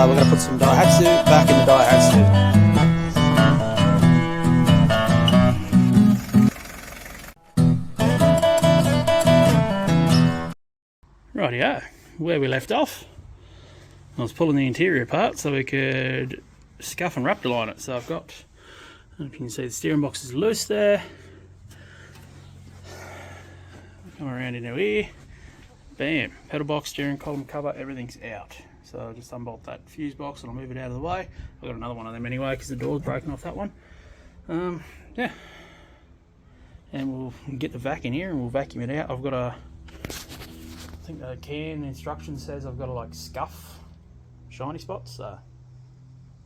we're going to put some Daihatsu back in the Daihatsu. Rightio, where we left off, I was pulling the interior apart so we could scuff and wrap align it. So I've got, you can see the steering box is loose there. Come around into here, bam, pedal box, steering column cover, everything's out. So I'll just unbolt that fuse box and I'll move it out of the way. I've got another one of them anyway because the door's broken off that one. Yeah, and we'll get the vac in here and we'll vacuum it out. I've got a, I think the can instruction says I've got to like scuff shiny spots, so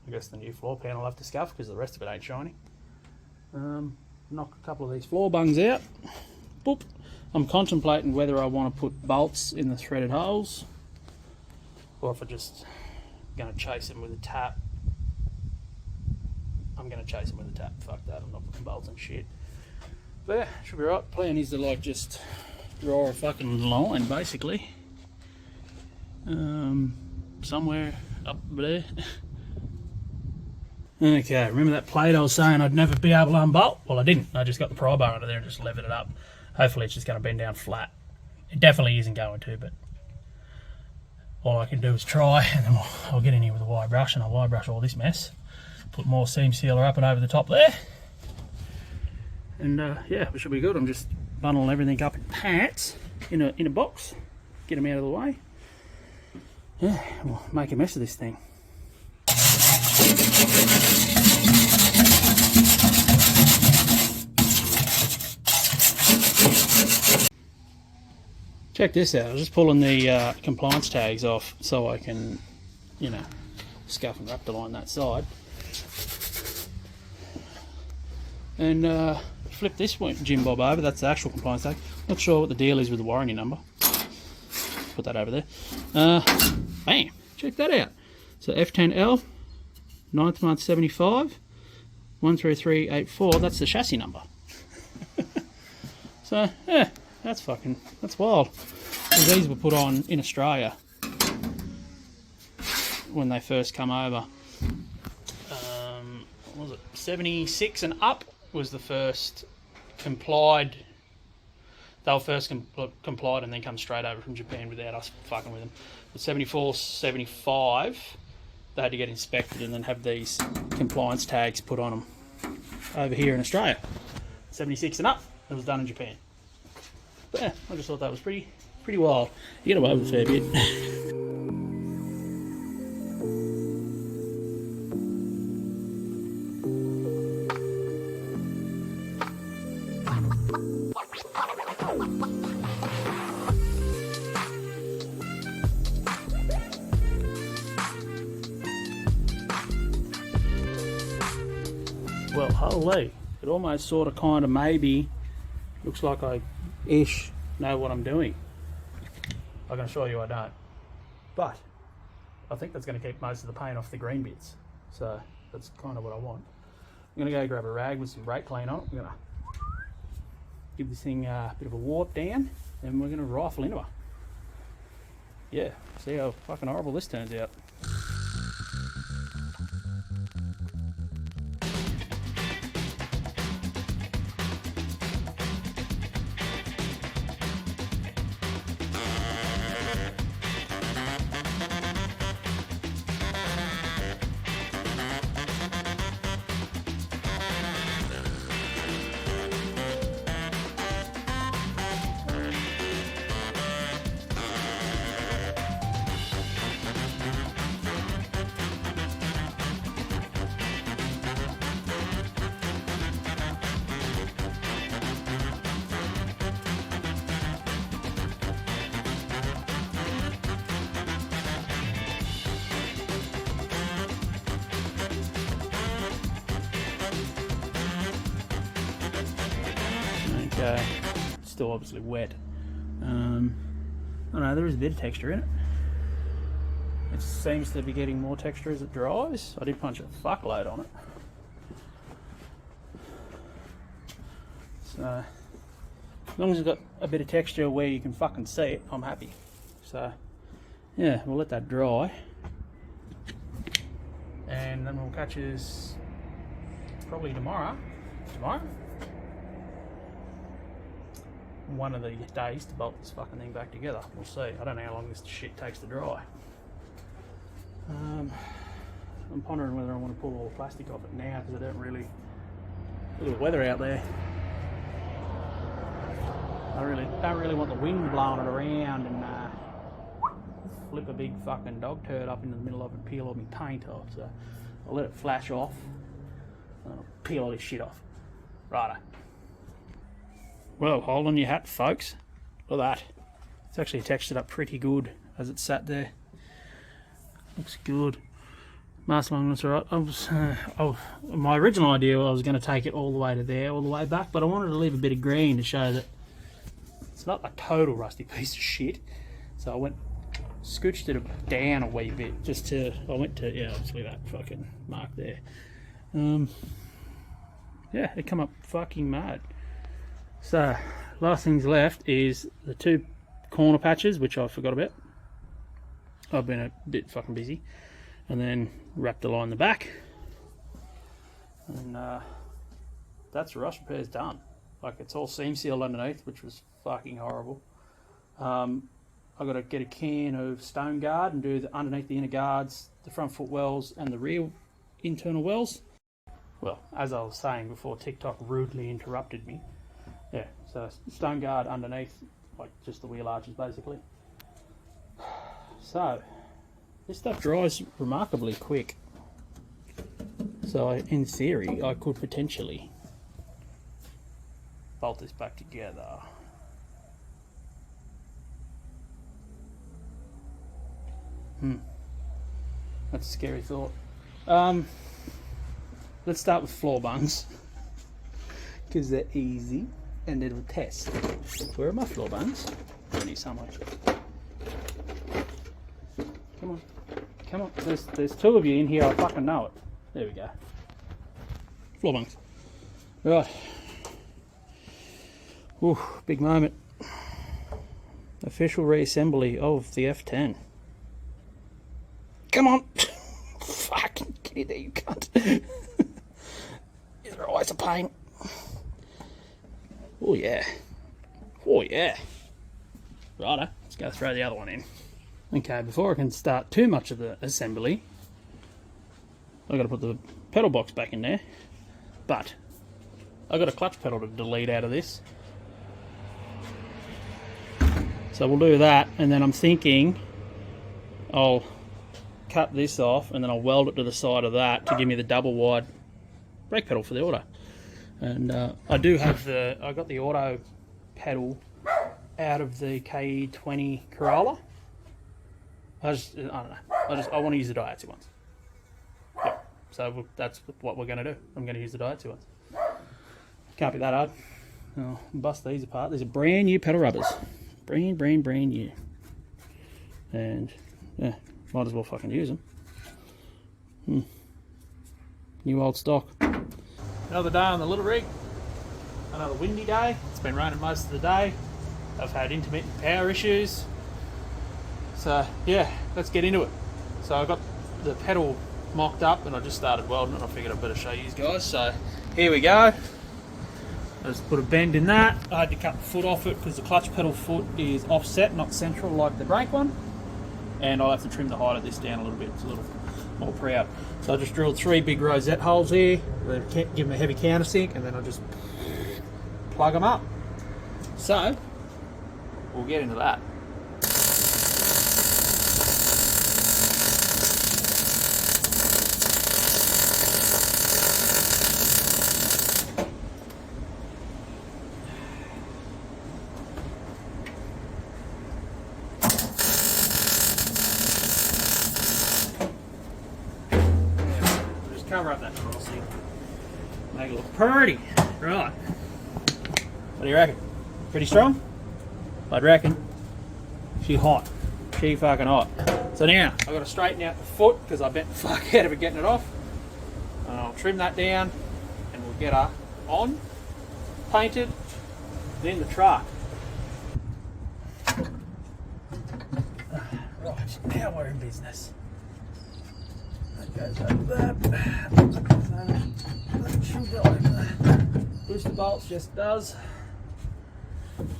I guess the new floor pan will have to scuff because the rest of it ain't shiny. Knock a couple of these floor bungs out. Boop. I'm contemplating whether I want to put bolts in the threaded holes or if I'm just going to chase them with a tap. I'm going to chase them with a tap, fuck that, I'm not putting bolts and shit. But yeah, should be right. Plan is to like just draw a fucking line basically somewhere up there. Okay, remember that plate I was saying I'd never be able to unbolt? Well, I didn't. I just got the pry bar under there and just levered it up. Hopefully it's just going to bend down flat. It definitely isn't going to, but all I can do is try, and then I'll get in here with a wire brush and I'll wire brush all this mess. Put more seam sealer up and over the top there. And yeah, we should be good. I'm just bundling everything up in pants in a box, get them out of the way. Yeah, we'll make a mess of this thing. Check this out. I was just pulling the compliance tags off so I can, you know, scuff and wrap the line that side. And flip this Jim Bob over. That's the actual compliance tag. Not sure what the deal is with the warranty number. Put that over there. Bam! Check that out. So F10L, 9th month 75, 13384. That's the chassis number. So yeah, that's wild. These were put on in Australia when they first come over. What was it? 76 and up was the first complied. They were first complied and then come straight over from Japan without us fucking with them. But 74, 75, they had to get inspected and then have these compliance tags put on them over here in Australia. 76 and up, it was done in Japan. But yeah, I just thought that was pretty wild. You get away with a fair bit. Well, holy, it almost sort of kind of maybe looks like I ish know what I'm doing. I can assure you I don't. But I think that's going to keep most of the paint off the green bits. So that's kind of what I want. I'm going to go grab a rag with some brake clean on it. I'm going to give this thing a bit of a warp down and we're going to rifle into her. Yeah, see how fucking horrible this turns out. Okay, still obviously wet. I don't know, there is a bit of texture in it. It seems to be getting more texture as it dries. I did punch a fuckload on it. So, as long as it's got a bit of texture where you can fucking see it, I'm happy. So, yeah, we'll let that dry. and then we'll catch us probably tomorrow. One of the days to bolt this fucking thing back together. We'll see. I don't know how long this shit takes to dry. I'm pondering whether I want to pull all the plastic off it now, because I don't really... Look at the weather out there. I don't really want the wind blowing it around and flip a big fucking dog turd up into the middle of it and peel all my paint off. So I'll let it flash off and I'll peel all this shit off. Righto. Well, hold on your hat, folks. Look at that. It's actually textured up pretty good as it sat there. Looks good. Mask alignment's alright. My original idea was I was going to take it all the way to there, all the way back, but I wanted to leave a bit of green to show that it's not a total rusty piece of shit. So I went, scooched it down a wee bit, just to, I went to, yeah, obviously that fucking mark there. Yeah, it come up fucking mad. So, last things left is the two corner patches, which I forgot about. I've been a bit fucking busy. And then wrap the line in the back. And that's rust repairs done. Like, it's all seam sealed underneath, which was fucking horrible. I've got to get a can of stone guard and do the underneath the inner guards, the front foot wells and the rear internal wells. Well, as I was saying before, TikTok rudely interrupted me. Yeah, so stone guard underneath, like just the wheel arches basically. So, this stuff dries remarkably quick. So in theory, I could potentially bolt this back together. That's a scary thought. Let's start with floor bungs, because they're easy and it'll test. Where are my floor bungs? I need so much. Come on. Come on. There's two of you in here, I fucking know it. There we go. Floor bungs. Right. Ooh, big moment. Official reassembly of the F10. Come on! Fucking get it there, you cunt. These are always a pain. Oh yeah. Oh yeah. Righto, let's go throw the other one in. Okay, before I can start too much of the assembly, I've got to put the pedal box back in there. But I've got a clutch pedal to delete out of this. So we'll do that, and then I'm thinking I'll cut this off and then I'll weld it to the side of that to give me the double wide brake pedal for the auto. And I do have I got the auto pedal out of the KE20 Corolla. I don't know. I want to use the Daihatsu ones. Yep. So that's what we're going to do. I'm going to use the Daihatsu ones. Can't be that hard. I'll bust these apart. These are brand new pedal rubbers. Brand new. And yeah, might as well fucking use them. New old stock. Another day on the little rig. Another windy day. It's been raining most of the day. I've had intermittent power issues. So yeah, let's get into it. So I got the pedal mocked up and I just started welding it. I figured I'd better show you guys. So here we go. I just put a bend in that. I had to cut the foot off it because the clutch pedal foot is offset, not central like the brake one. And I'll have to trim the height of this down a little bit. It's a little more proud. So I just drilled 3 big rosette holes here. Give them a heavy countersink, and then I'll just plug them up. So we'll get into that. Cover up that crossing. Make it look pretty. Right. What do you reckon? Pretty strong? I'd reckon. She hot. She fucking hot. So now, I've got to straighten out the foot because I bent the fuck out of it getting it off. And I'll trim that down and we'll get her on, painted, then the truck. Right, now we're in business. That goes over that. That should go over there. Booster bolts just does. It's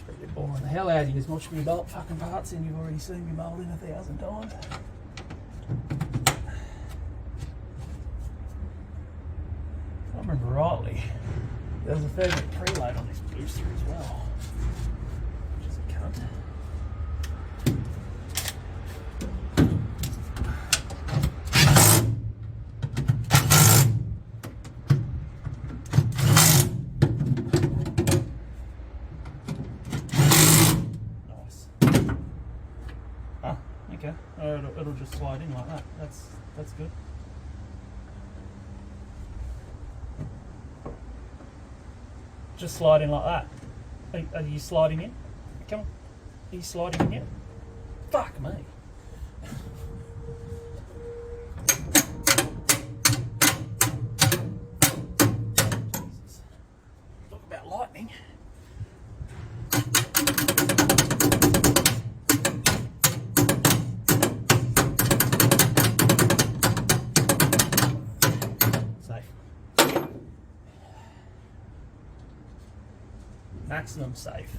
pretty boring the hell out of you. Just watch me bolt fucking parts in. You've already seen me mold in 1,000 times. If I remember rightly, there was a fair bit of preload on this booster as well, which is a cunt. Nice. Ah, okay. Oh, it'll just slide in like that. That's good. Just slide in like that. Are you sliding in? Come on. Are you sliding in yet? Fuck me. Jesus. Talk about lightning. Maximum safe.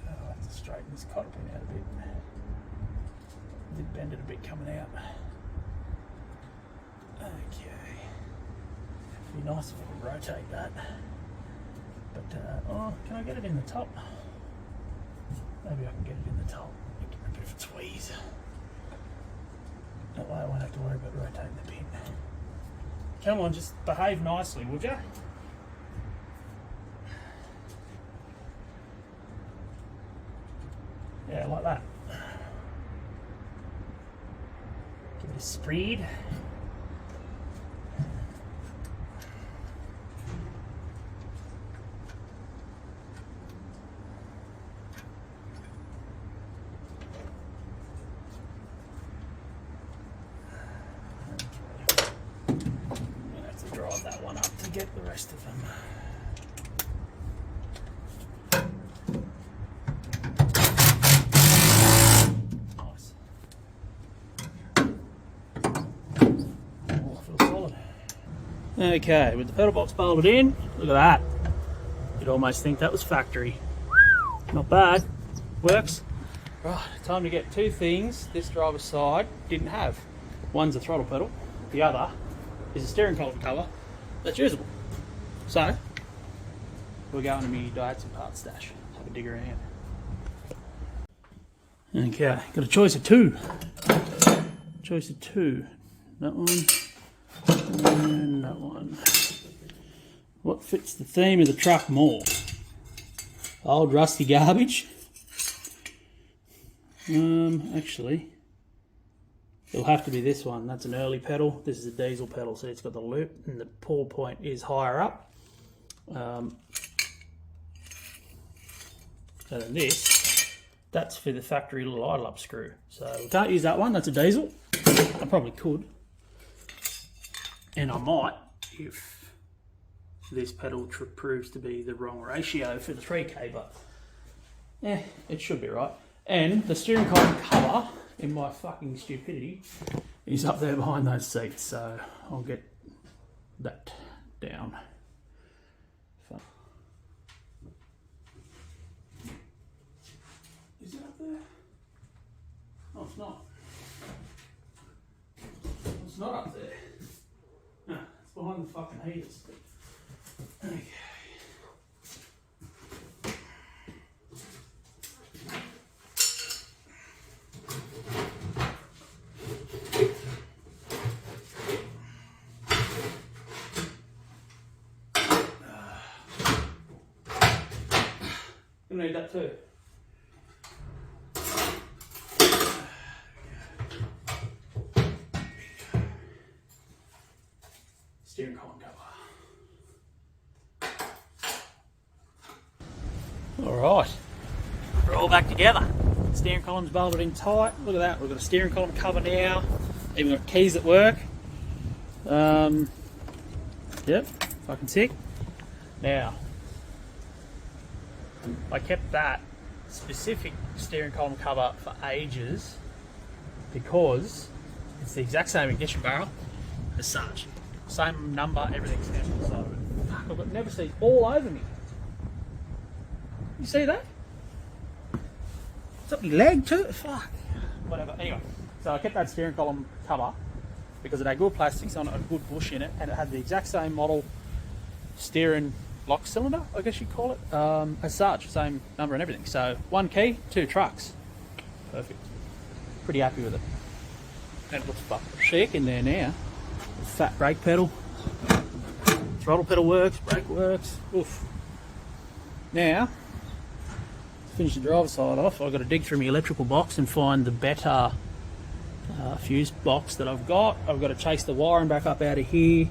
Oh, I have to straighten this cotter pin out a bit. I did bend it a bit coming out. Okay. It'd be nice if I could rotate that. But, oh, can I get it in the top? Maybe I can get it in the top. Give it a bit of a tweeze. That way I won't have to worry about rotating the pin. Come on, just behave nicely, would you? Yeah, like that. Give it a spread. I'm gonna have to drive that one up to get the rest of them. Okay, with the pedal box bolted in, look at that. You'd almost think that was factory. Not bad, works. Right, time to get two things this driver's side didn't have. One's a throttle pedal, the other is a steering column cover that's usable. So, we're going to my Daihatsu parts stash, have a dig around. Okay, got a choice of two. Choice of two. That one. And that one. What fits the theme of the truck more? Old rusty garbage? Actually, it'll have to be this one. That's an early pedal. This is a diesel pedal, so it's got the loop, and the pull point is higher up. And then this, that's for the factory little idle up screw. So we can't use that one. That's a diesel. I probably could. And I might, if this pedal proves to be the wrong ratio for the 3K, but yeah, it should be right. And the steering column cover, in my fucking stupidity, is up there behind those seats, so I'll get that down. Is it up there? Oh, it's not. It's not up there. No, it's behind the fucking heaters. Okay. You'll need that too. Steering column cover. Alright, we're all back together. Steering column's bolted in tight. Look at that, we've got a steering column cover now. Even got keys at work. Yep, fucking sick. Now, I kept that specific steering column cover for ages because it's the exact same ignition barrel as such. Same number, everything's standard. So fuck, I've got never seen all over me. You see that? It's up my leg too. Fuck. Whatever. Anyway, so I kept that steering column cover because it had good plastics on it, a good bush in it, and it had the exact same model steering lock cylinder, I guess you'd call it, as such, same number and everything. So 1 key, 2 trucks. Perfect. Pretty happy with it. And it looks fucking chic in there now. Fat brake pedal. Throttle pedal works, brake works. Oof. Now, to finish the driver's side off, I've got to dig through my electrical box and find the better fuse box that I've got. I've got to chase the wiring back up out of here,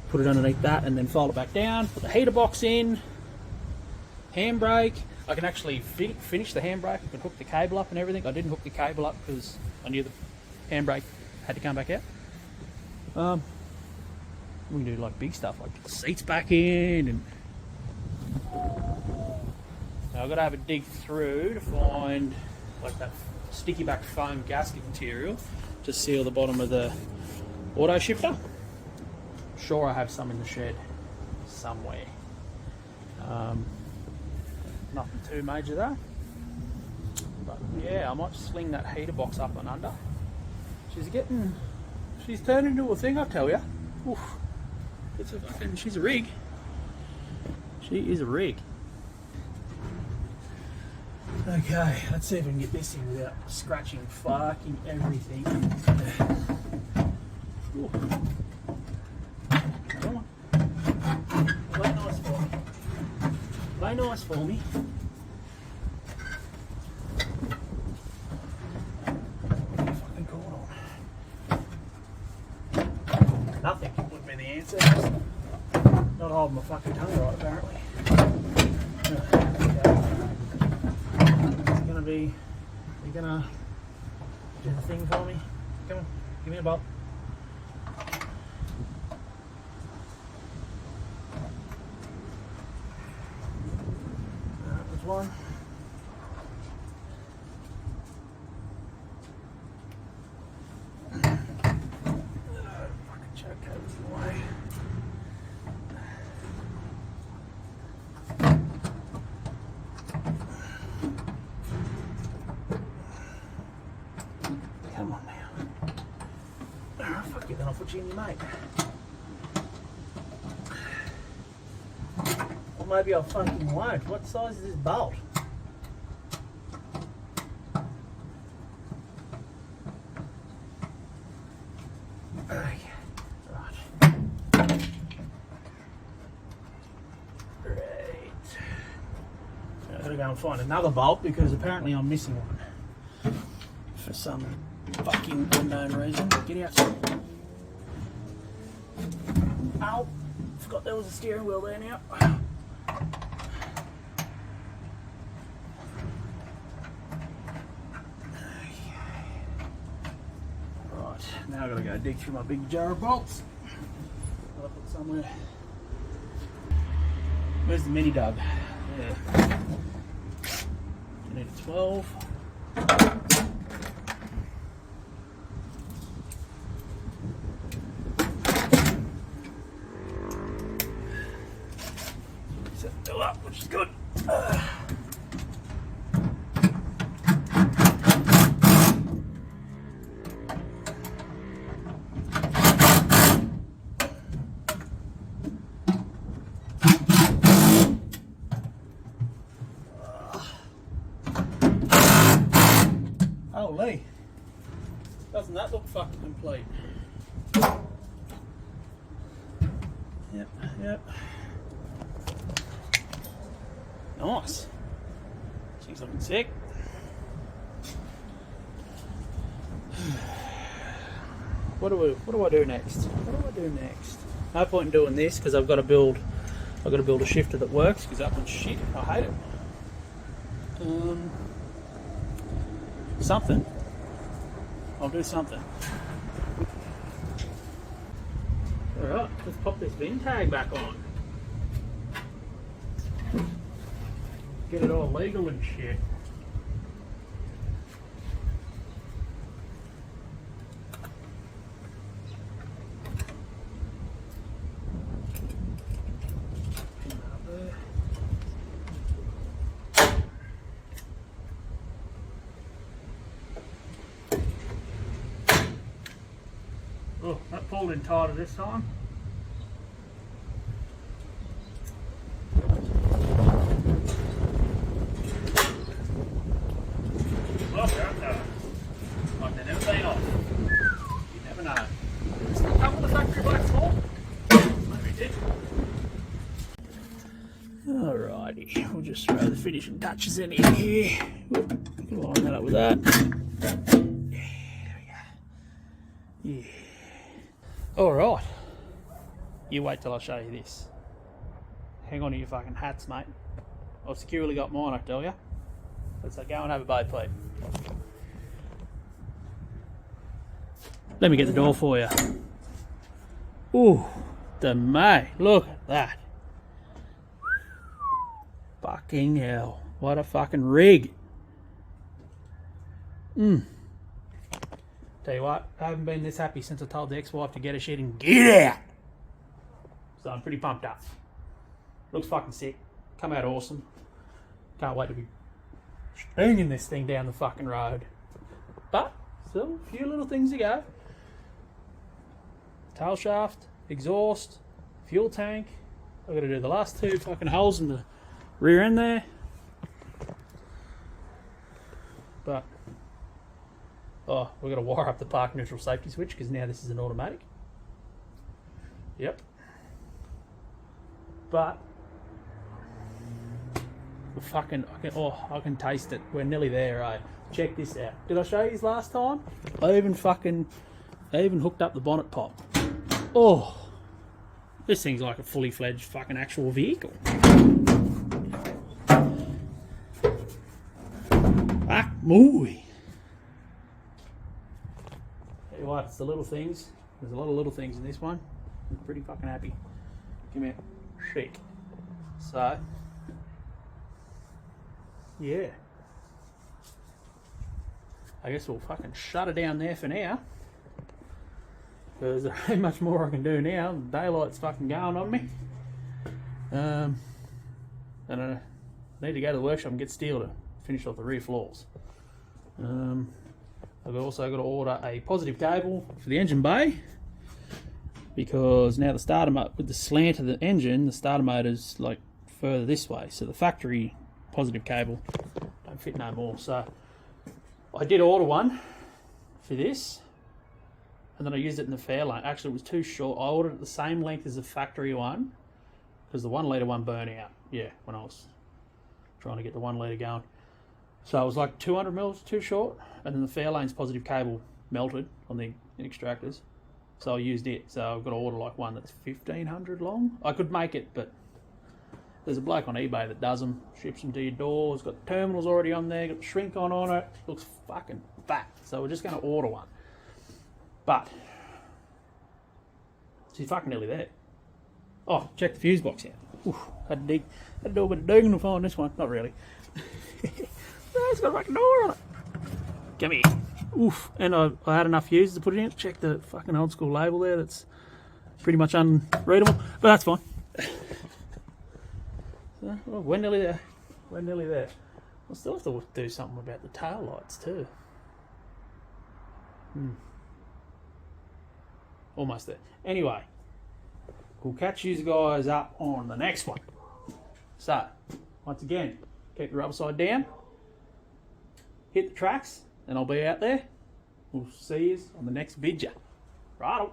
put it underneath that, and then fold it back down, put the heater box in, handbrake. I can actually finish the handbrake. I can hook the cable up and everything. I didn't hook the cable up because I knew the handbrake had to come back out. We can do like big stuff, like put the seats back in, and now I've got to have a dig through to find like that sticky back foam gasket material to seal the bottom of the auto shifter. Sure, I have some in the shed somewhere. Nothing too major though. But yeah, I might sling that heater box up and under. She's turned into a thing, I tell ya. Oof. She's a rig. She is a rig. Okay, let's see if we can get this in without scratching fucking everything. Ooh. Come on. Play nice for me. Play nice for me. Fucking caught on. Nothing would be the answer. Not holding my fucking tongue right, apparently. You're gonna do the thing for me? Come on, give me a bolt. There's one. Fucking choke cables in the way. Come on now. Oh, fuck you, then I'll put you in your mate. Or maybe I fucking won't. What size is this bolt? Okay, right. Great. I've got to go and find another bolt because apparently I'm missing one. For some fucking unknown reason. Get out. Ow! Forgot there was a steering wheel there now. Right, now I've got to go dig through my big jar of bolts. I'll put somewhere. Where's the mini dug? Yeah. I need a 12. Up, which is good. Holy, doesn't that look fucking complete? Yep. Nice. She's looking sick. What do I do next? No point in doing this because I've got to build a shifter that works because that one's shit. I hate it. Something. I'll do something. Alright, let's pop this VIN tag back on. Get it all legal and shit. pulled in tighter this time. Well, like they've never been off. You never know. Still come with the factory black floor? Maybe it did. Alrighty, we'll just throw the finishing touches in here. Line that up with that. There we go. Yeah. Alright. You wait till I show you this. Hang on to your fucking hats, mate. I've securely got mine, I tell you. Let's go and have a boat, please. Let me get the door for you. Ooh, the mate. Look at that. Fucking hell. What a fucking rig. Tell you what, I haven't been this happy since I told the ex-wife to get a shit and get out. So I'm pretty pumped up. Looks fucking sick. Come out awesome. Can't wait to be stringing this thing down the fucking road. But still, a few little things to go. Tail shaft, exhaust, fuel tank. I've got to do the last two fucking holes in the rear end there. But oh, we've got to wire up the park neutral safety switch because now this is an automatic. Yep. But I can taste it. We're nearly there, eh? Check this out. Did I show you last time? I even hooked up the bonnet pop. Oh, this thing's like a fully fledged fucking actual vehicle. Fuck mooey. Tell you what, it's the little things. There's a lot of little things in this one. I'm pretty fucking happy. Come here. Shake. So, yeah. I guess we'll fucking shut it down there for now. Because there ain't much more I can do now. Daylight's fucking going on me. And I need to go to the workshop and get steel to finish off the rear floors. I've also got to order a positive cable for the engine bay. Because now the starter motor, with the slant of the engine, the starter motor's like further this way. So the factory positive cable don't fit no more. So I did order one for this. And then I used it in the Fairlane. Actually, it was too short. I ordered it the same length as the factory one. Because the 1 litre one burned out. Yeah, when I was trying to get the 1 litre going. So it was like 200 mils too short. And then the Fairlane's positive cable melted on the extractors. So I used it. So I've got to order like one that's 1,500 long. I could make it, but there's a bloke on eBay that does them. Ships them to your door. It's got terminals already on there. Got the shrink on it. Looks fucking fat. So we're just going to order one. But she's fucking nearly there. Oh, check the fuse box out. Oof, had to do a bit of digging to find this one. Not really. It's got a fucking door on it. Come here. Oof. And I had enough fuses to put it in. Check the fucking old school label there. That's pretty much unreadable, but that's fine. So, well, we're nearly there. We're nearly there. I'll still have to do something about the tail lights too. Almost there. Anyway, we'll catch you guys up on the next one. So, once again, keep the rubber side down, hit the tracks, and I'll be out there. We'll see you on the next video. Righto.